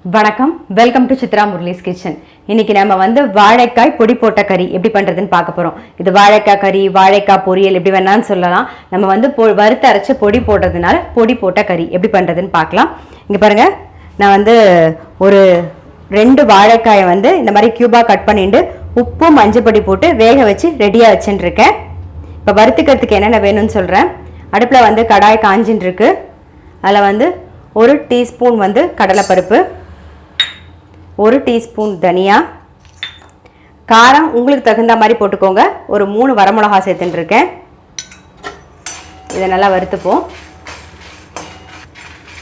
வணக்கம், welcome to Chitra Murali's kitchen. இன்னைக்கு நம்ம வந்து வாழைக்காய் பொடி போட்ட கறி எப்படி பண்ணுறதுன்னு பார்க்க போகிறோம். இது வாழைக்காய் கறி, வாழைக்காய் பொரியல் எப்படி வேணாலும் சொல்லலாம். நம்ம வந்து வறுத்து அரைச்சி பொடி போடுறதுனால பொடி போட்ட கறி எப்படி பண்ணுறதுன்னு பார்க்கலாம். இங்கே பாருங்கள், நான் வந்து ஒரு 2 வாழைக்காயை வந்து இந்த மாதிரி க்யூபாக கட் பண்ணிட்டு உப்பு மஞ்சள் பொடி போட்டு வேக வச்சு ரெடியாக வச்சுட்டுருக்கேன். இப்போ வறுத்துக்கிறதுக்கு என்னென்ன வேணும்னு சொல்கிறேன். அடுப்பில் வந்து கடாய் காஞ்சின்னு இருக்கு. அதில் வந்து 1 டீஸ்பூன் வந்து கடலைப்பருப்பு, 1 டீஸ்பூன் தனியா, காரம் உங்களுக்கு தகுந்த மாதிரி போட்டுக்கோங்க. ஒரு 3 வரமிளகா சேர்த்துட்டுருக்கேன். இதை நல்லா வறுத்துப்போம்.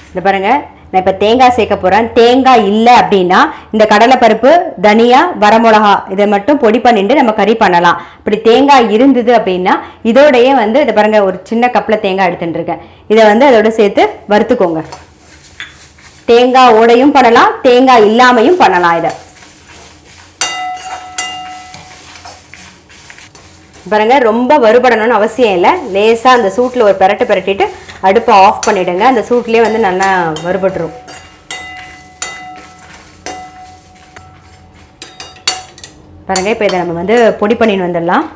இந்த பாருங்கள், நான் இப்போ தேங்காய் சேர்க்க போகிறேன். தேங்காய் இல்லை அப்படின்னா இந்த கடலைப்பருப்பு, தனியா, வரமிளகா இதை மட்டும் பொடி பண்ணிட்டு நம்ம கறி பண்ணலாம். இப்படி தேங்காய் இருந்தது அப்படின்னா இதோடையே வந்து இதை பாருங்கள், ஒரு சின்ன கப்பில் தேங்காய் எடுத்துட்டுருக்கேன். இதை வந்து அதோட சேர்த்து வறுத்துக்கோங்க. தேங்காய் ஓடையும் பண்ணலாம், தேங்காய் இல்லாமையும் பண்ணலாம். இதை பாருங்க, ரொம்ப வறுபடணும்னு அவசியம் இல்லை. லேசாக அந்த சூட்டில் ஒரு பிரட்டிட்டு அடுப்பை ஆஃப் பண்ணிடுங்க. அந்த சூட்லேயே வந்து நல்லா வறுபட்டுரும். பாருங்க, இப்போ இதை நம்ம வந்து பொடி பண்ணின்னு வந்துடலாம்.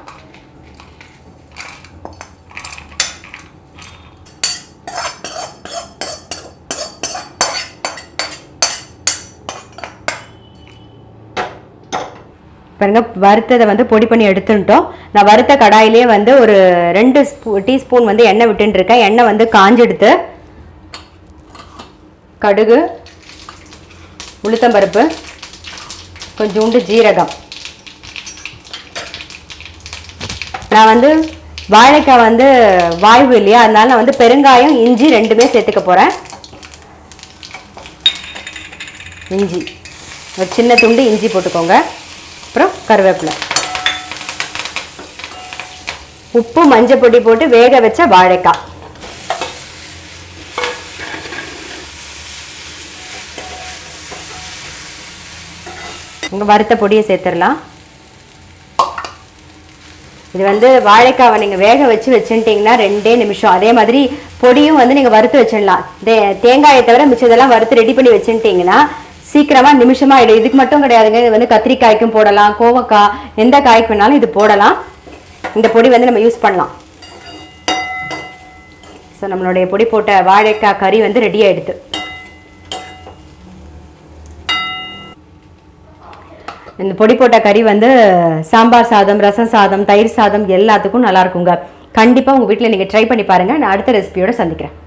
பாருங்க, வறுத்ததை வந்து பொடி பண்ணி எடுத்துட்டோம். நான் வறுத்த கடாயிலே வந்து ஒரு 2 டீஸ்பூன் வந்து எண்ணெய் விட்டுருக்கேன். எண்ணெய் வந்து காஞ்செடுத்து கடுகு, உளுத்தம்பருப்பு, கொஞ்சோண்டு ஜீரகம். நான் வந்து வாழைக்காய் வந்து வாய்வு இல்லையா, அதனால நான் வந்து பெருங்காயம், இஞ்சி 2மே சேர்த்துக்க போகிறேன். இஞ்சி ஒரு சின்ன துண்டு இஞ்சி போட்டுக்கோங்க. அப்புறம் கருவேப்பிலை, உப்பு மஞ்சள் பொடி போட்டு வேக வச்ச வாழைக்காய். உங்கள் வறுத்த பொடியை சேர்த்துடலாம். இது வந்து வாழைக்காவை நீங்கள் வேக வச்சு வச்சுட்டிங்கன்னா 2 நிமிஷம். அதே மாதிரி பொடியும் வந்து நீங்கள் வறுத்து வச்சிடலாம். தேங்காயை தவிர மிச்சதெல்லாம் வறுத்து ரெடி பண்ணி வச்சுட்டிங்கன்னா சீக்கிரமாக நிமிஷமாக ஆகிடும். இதுக்கு மட்டும் கிடையாதுங்க, இது வந்து கத்திரிக்காய்க்கும் போடலாம், கோவக்காய், எந்த காய்க்கு வேணாலும் இது போடலாம். இந்த பொடி வந்து நம்ம யூஸ் பண்ணலாம். ஸோ நம்மளுடைய பொடி போட்ட வாழைக்காய் கறி வந்து ரெடி ஆகிடுது. இந்த பொடி போட்ட கறி வந்து சாம்பார் சாதம், ரசம் சாதம், தயிர் சாதம் எல்லாத்துக்கும் நல்லா இருக்குங்க. கண்டிப்பாக உங்கள் வீட்டில் நீங்கள் ட்ரை பண்ணி பாருங்கள். நான் அடுத்த ரெசிபியோட சந்திக்கிறேன்.